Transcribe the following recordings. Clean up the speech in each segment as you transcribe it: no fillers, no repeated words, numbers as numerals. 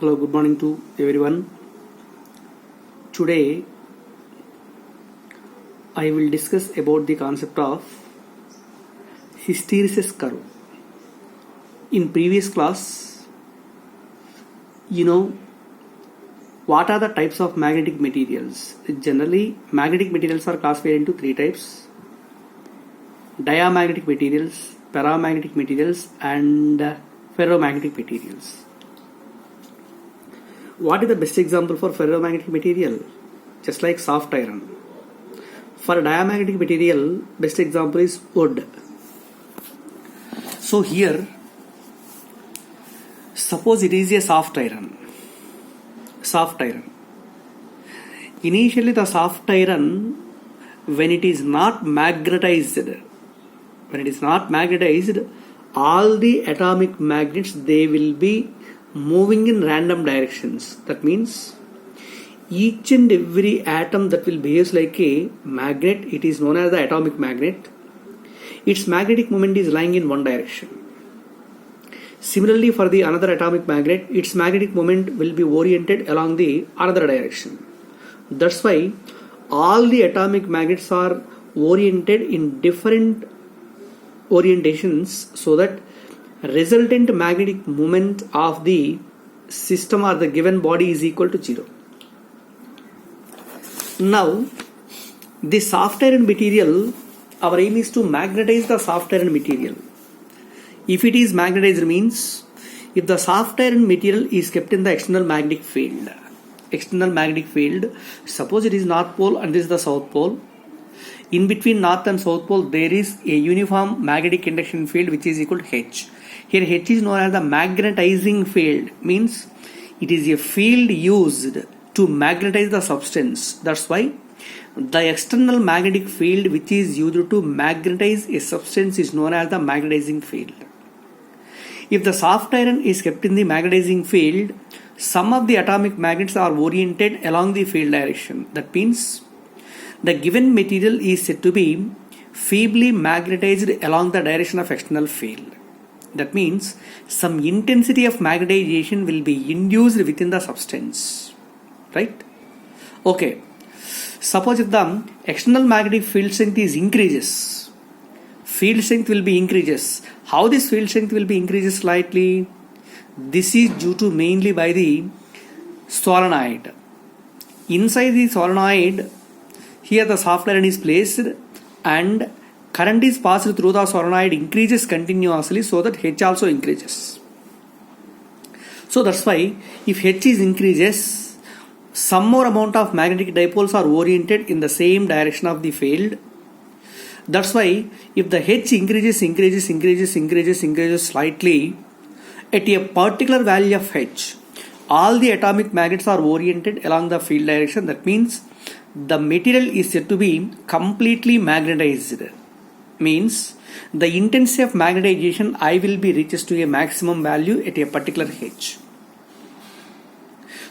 Hello, good morning to everyone. Today I will discuss about the concept of hysteresis curve. In previous class, what are the types of magnetic materials? Generally, magnetic materials are classified into three types: diamagnetic materials, paramagnetic materials, and ferromagnetic materials. What is the best example for ferromagnetic material? Just like soft iron. For diamagnetic material, best example is wood. So here, suppose it is a soft iron. Initially the soft iron, when it is not magnetized, all the atomic magnets, they will be moving in random directions. That means each and every atom that will behave like a magnet, it is known as the atomic magnet. Its magnetic moment is lying in one direction. Similarly, for the another atomic magnet, its magnetic moment will be oriented along the another direction. That's why all the atomic magnets are oriented in different orientations, so that resultant magnetic moment of the system or the given body is equal to 0. Now, the soft iron material, our aim is to magnetize the soft iron material. If it is magnetized, means if the soft iron material is kept in the external magnetic field, suppose it is North Pole and this is the South Pole. In between North and South Pole, there is a uniform magnetic induction field which is equal to H. Here H is known as the magnetizing field, means it is a field used to magnetize the substance. That's why the external magnetic field which is used to magnetize a substance is known as the magnetizing field. If the soft iron is kept in the magnetizing field, some of the atomic magnets are oriented along the field direction. That means the given material is said to be feebly magnetized along the direction of external field. That means some intensity of magnetization will be induced within the substance. Right? Okay. Suppose if the external magnetic field strength is increases, field strength will be increases. How this field strength will be increases slightly? This is due to mainly by the solenoid. Inside the solenoid, here the soft iron is placed and current is passed through the solenoid increases continuously, so that H also increases. So that's why if H is increases, some more amount of magnetic dipoles are oriented in the same direction of the field. That's why if the H increases slightly, at a particular value of H, all the atomic magnets are oriented along the field direction. That means the material is said to be completely magnetized. Means the intensity of magnetization I will be reaches to a maximum value at a particular H.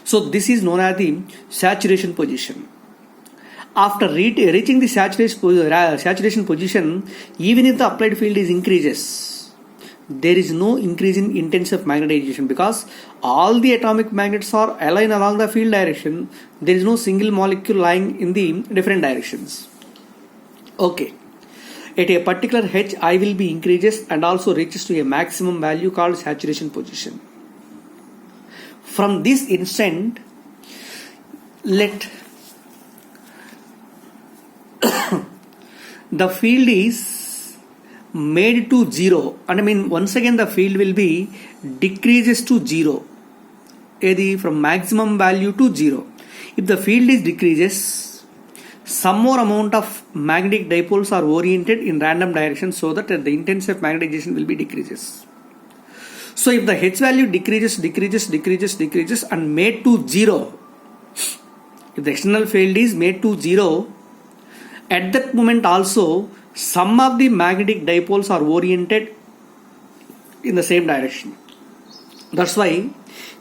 So this is known as the saturation position. After reaching the saturation position, even if the applied field is increases, there is no increase in intensity of magnetization, because all the atomic magnets are aligned along the field direction. There is no single molecule lying in the different directions. Okay. At a particular H, I will be increases and also reaches to a maximum value called saturation position. From this instant, let the field is made to 0, and once again the field will be decreases to 0, from maximum value to 0. If the field is decreases, some more amount of magnetic dipoles are oriented in random direction, so that the intensity of magnetization will be decreases. So if the H value decreases and made to 0, if the external field is made to 0, at that moment also some of the magnetic dipoles are oriented in the same direction. That's why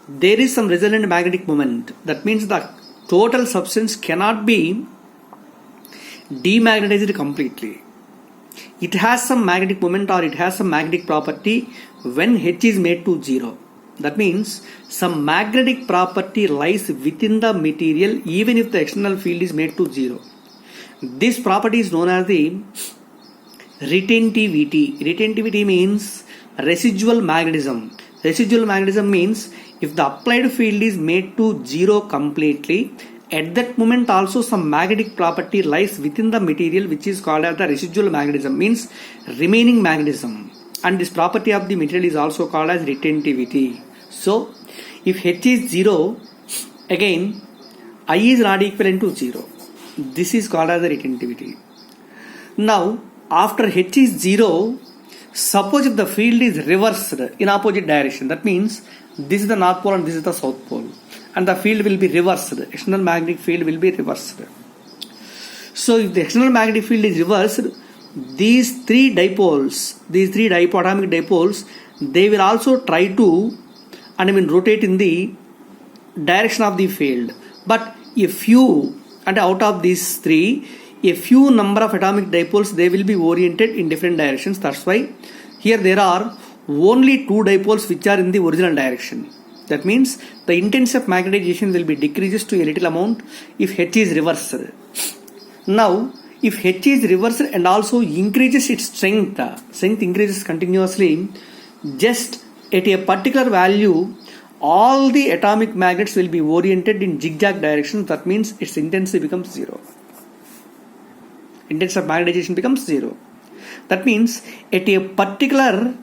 there is some resultant magnetic moment. That means the total substance cannot be demagnetized completely. It has some magnetic moment or it has some magnetic property when H is made to 0. That means some magnetic property lies within the material even if the external field is made to zero. This property is known as the retentivity. Retentivity means residual magnetism. Residual magnetism means if the applied field is made to zero completely, at that moment also some magnetic property lies within the material which is called as the residual magnetism, means remaining magnetism, and this property of the material is also called as retentivity. So if H is 0, again I is not equivalent to 0. This is called as the retentivity. Now after H is 0, suppose if the field is reversed in opposite direction, that means this is the north pole and this is the south pole, and the field will be reversed. External magnetic field will be reversed. So if the external magnetic field is reversed, these three dipoatomic dipoles, they will also try to rotate in the direction of the field. But a few, and out of these three, a few number of atomic dipoles, they will be oriented in different directions. That's why here there are only two dipoles which are in the original direction. That means the intensity of magnetization will be decreases to a little amount if H is reversed. Now if H is reversed and also increases its strength increases continuously, just at a particular value all the atomic magnets will be oriented in zigzag direction. That means its intensity becomes 0. Intensity of magnetization becomes 0. That means at a particular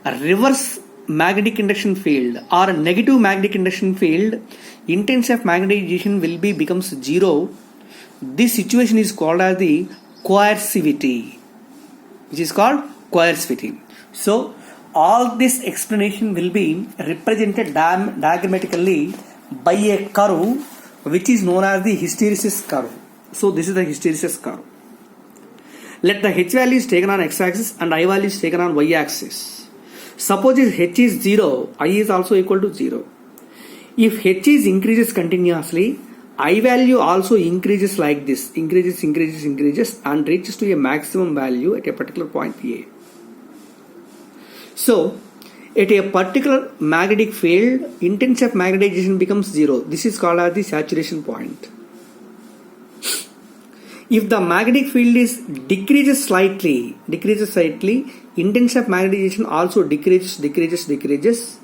reverse magnetic induction field or a negative magnetic induction field, intensity of magnetization will be becomes 0. This situation is called as the coercivity, which is called coercivity. So all this explanation will be represented diagrammatically by a curve which is known as the hysteresis curve. So this is the hysteresis curve. Let the H value is taken on x-axis and I value is taken on y-axis. Suppose if H is 0, I is also equal to 0. If H is increases continuously, I value also increases like this, increases and reaches to a maximum value at a particular point A. So at a particular magnetic field, intensity of magnetization becomes 0. This is called as the saturation point. If the magnetic field is decreases slightly, intensity of magnetization also decreases.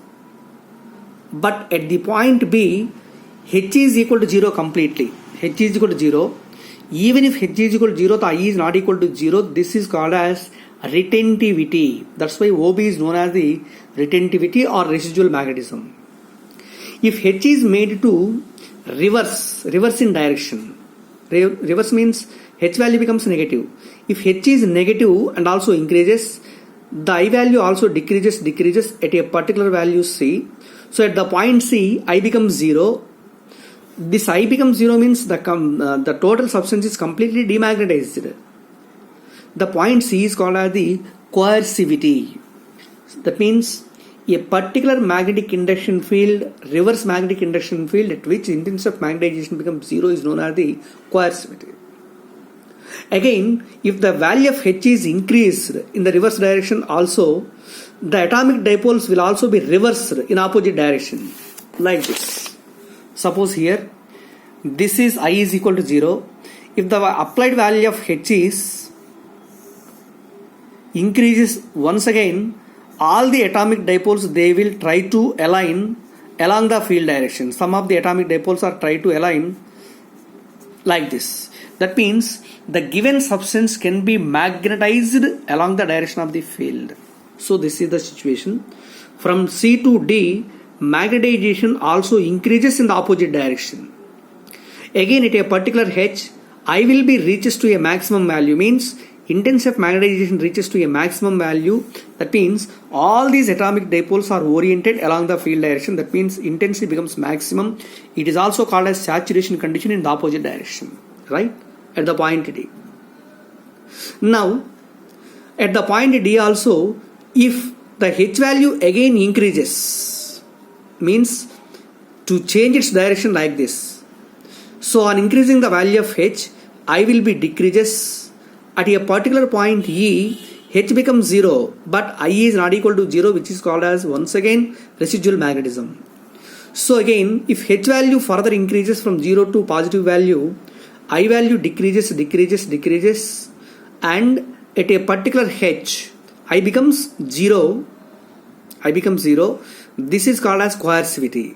But at the point B, H is equal to 0 completely. H is equal to 0. Even if H is equal to 0, the I is not equal to 0. This is called as retentivity. That's why OB is known as the retentivity or residual magnetism. If H is made to reverse in direction, reverse means H value becomes negative. If H is negative and also increases, the I value also decreases at a particular value C. So at the point C, I becomes 0. This I becomes 0 means the total substance is completely demagnetized. The point C is called as the coercivity. That means a particular magnetic induction field, reverse magnetic induction field at which intensity of magnetization becomes 0 is known as the coercivity. Again, if the value of H is increased in the reverse direction also, the atomic dipoles will also be reversed in opposite direction, like this. Suppose here, this is I is equal to 0. If the applied value of H is increases once again, all the atomic dipoles, they will try to align along the field direction. Some of the atomic dipoles are try to align like this. That means the given substance can be magnetized along the direction of the field. So this is the situation. From C to D, magnetization also increases in the opposite direction. Again at a particular H, I will be reaches to a maximum value, means intensity of magnetization reaches to a maximum value. That means all these atomic dipoles are oriented along the field direction. That means intensity becomes maximum. It is also called as saturation condition in the opposite direction, right? At the point D. Now, at the point D also, if the H value again increases, means to change its direction like this. So on increasing the value of H, I will be decreases. At a particular point E, H becomes 0, but I is not equal to 0, which is called as once again residual magnetism. So again, if H value further increases from 0 to positive value, I value decreases, and at a particular H, I becomes 0. This is called as coercivity.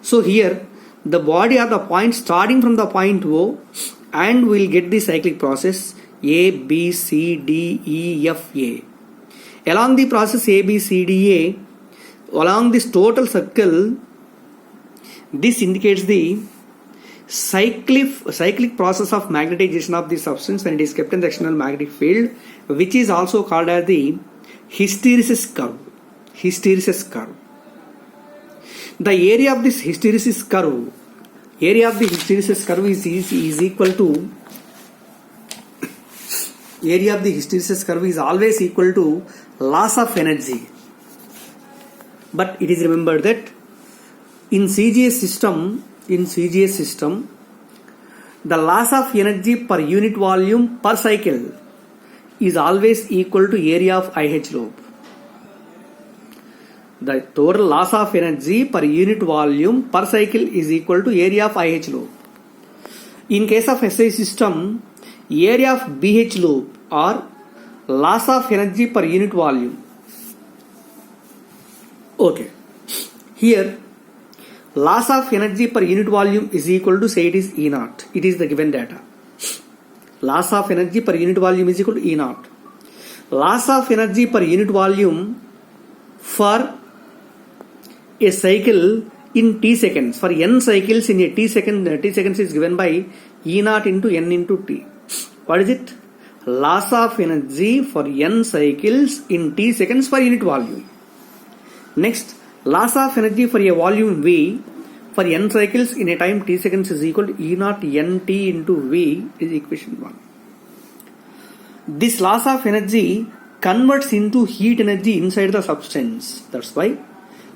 So here, the body or the point starting from the point O, and we'll get the cyclic process A, B, C, D, E, F, A. Along the process A, B, C, D, A, along this total circle, this indicates the cyclic process of magnetization of the substance when it is kept in the external magnetic field, which is also called as the hysteresis curve. The area of this hysteresis curve is equal to is always equal to loss of energy. But it is remembered that in CGS system, the loss of energy per unit volume per cycle is always equal to area of IH loop. The total loss of energy per unit volume per cycle is equal to area of IH loop. In case of SI system, area of BH loop or loss of energy per unit volume. Okay. Here, loss of energy per unit volume is equal to, say it is E naught. It is the given data. Loss of energy per unit volume is equal to E naught. Loss of energy per unit volume for a cycle in T seconds. For N cycles in a T seconds is given by E naught into N into T. What is it? Loss of energy for N cycles in T seconds per unit volume. Next, loss of energy for a volume V for N cycles in a time T seconds is equal to E naught NT into V is equation 1. This loss of energy converts into heat energy inside the substance. That's why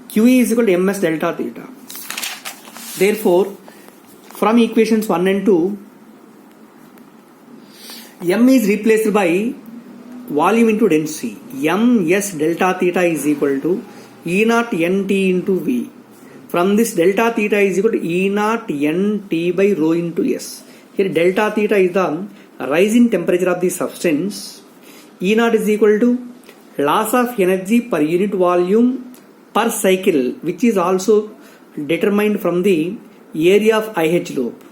QE is equal to ms delta theta. Therefore, from equations 1 and 2, M is replaced by volume into density. Ms delta theta is equal to E naught NT into V. From this, delta theta is equal to E naught NT by rho into S. Here delta theta is the rise in temperature of the substance. E naught is equal to loss of energy per unit volume per cycle, which is also determined from the area of IH loop.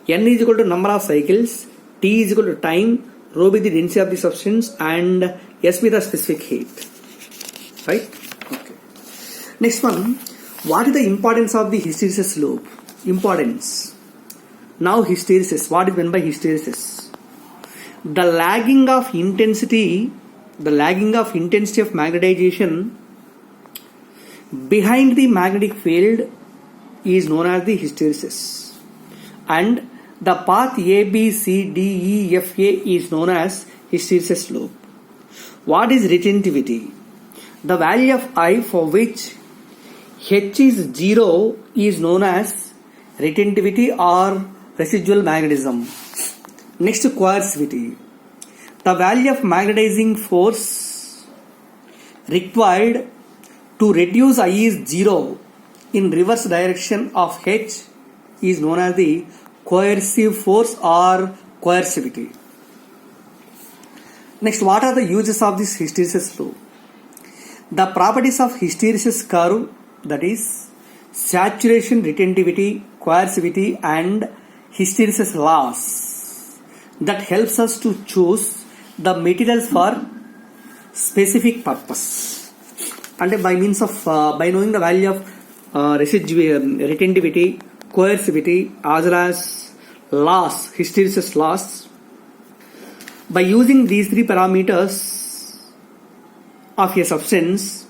N is equal to number of cycles, T is equal to time, rho be the density of the substance, and S be the specific heat. Right? Okay. Next one, what is the importance of the hysteresis loop? Importance. Now hysteresis. What is meant by hysteresis? The lagging of intensity of magnetization behind the magnetic field is known as the hysteresis, and the path A, B, C, D, E, F, A is known as hysteresis loop. What is retentivity? The value of I for which H is 0 is known as retentivity or residual magnetism. Next, coercivity. The value of magnetizing force required to reduce I is 0 in reverse direction of H is known as the coercive force or coercivity. Next, what are the uses of this hysteresis loop? The properties of hysteresis curve, that is saturation, retentivity, coercivity and hysteresis loss, that helps us to choose the materials for specific purpose. And by means of by knowing the value of retentivity, coercivity as well as loss, hysteresis loss, by using these three parameters of a substance,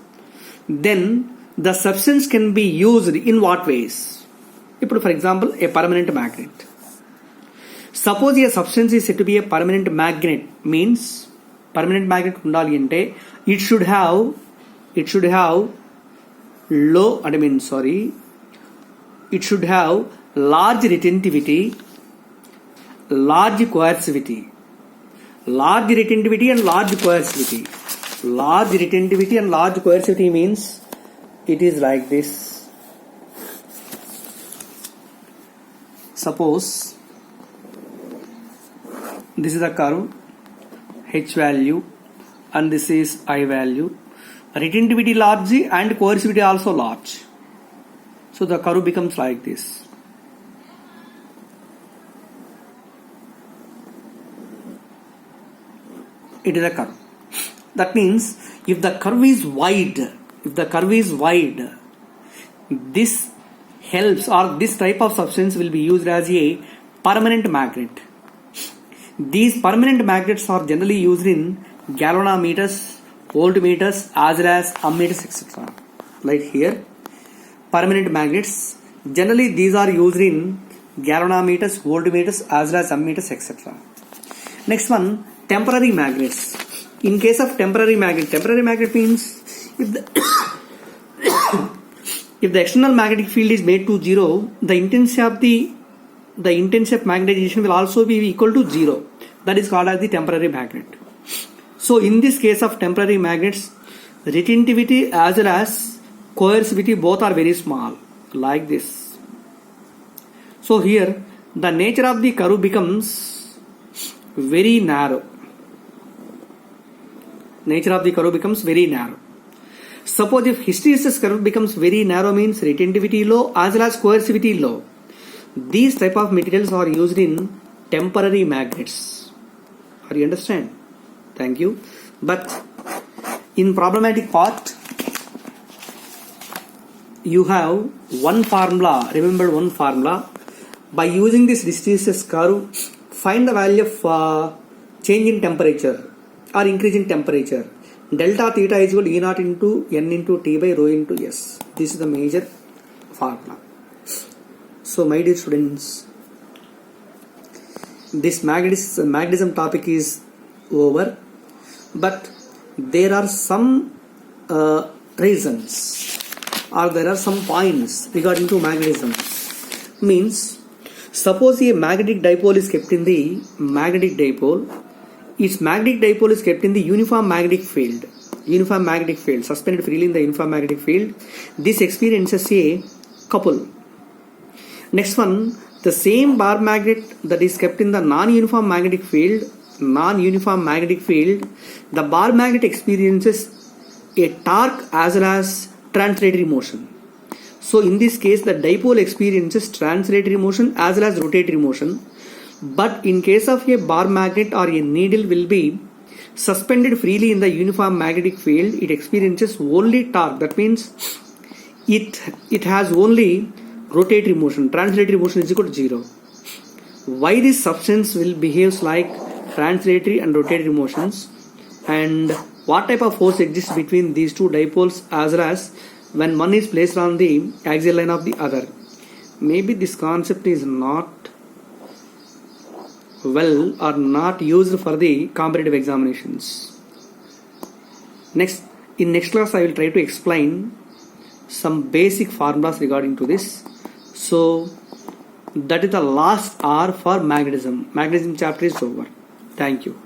then the substance can be used in what ways? For example, a permanent magnet. Suppose a substance is said to be a permanent magnet, means permanent magnet undali ante it should have it should have large retentivity, large coercivity. Large retentivity and large coercivity. Large retentivity and large coercivity means it is like this. Suppose this is a curve, H value, and this is I value. Retentivity large and coercivity also large. So the curve becomes like this. It is a curve. That means if the curve is wide, this helps, or this type of substance will be used as a permanent magnet. These permanent magnets are generally used in galvanometers, voltmeters, as well as ammeters, etc. Like here, permanent magnets. Generally, these are used in galvanometers, voltmeters, as well as ammeters, etc. Next one, temporary magnets. In case of temporary magnet means if the external magnetic field is made to zero, the intensity of magnetization will also be equal to zero. That is called as the temporary magnet. So in this case of temporary magnets, retentivity as well as coercivity both are very small, like this. So here the nature of the curve becomes very narrow. Suppose if hysteresis curve becomes very narrow, means retentivity low as well as coercivity low. These type of materials are used in temporary magnets. Are you understand? Thank you. But in problematic part, you have one formula. Remember one formula. By using this hysteresis curve, find the value of change in temperature or increase in temperature. Delta theta is equal to E naught into N into T by rho into S. This is the major formula. So my dear students, this magnetism topic is over, but there are some reasons, or there are some points regarding to magnetism. Means, suppose a magnetic dipole is kept in the its magnetic dipole is kept in the uniform magnetic field, suspended freely in the uniform magnetic field. This experiences a couple. Next one, the same bar magnet that is kept in the non-uniform magnetic field, the bar magnet experiences a torque as well as translatory motion. So in this case, the dipole experiences translatory motion as well as rotatory motion. But in case of a bar magnet or a needle will be suspended freely in the uniform magnetic field, it experiences only torque. That means it has only rotatory motion. Translatory motion is equal to 0. Why this substance will behave like translatory and rotatory motions, and what type of force exists between these two dipoles as well as when one is placed on the axial line of the other. Maybe this concept is not well or not used for the competitive examinations. In next class I will try to explain some basic formulas regarding to this. So that is the last hour for magnetism. Magnetism chapter is over. Thank you.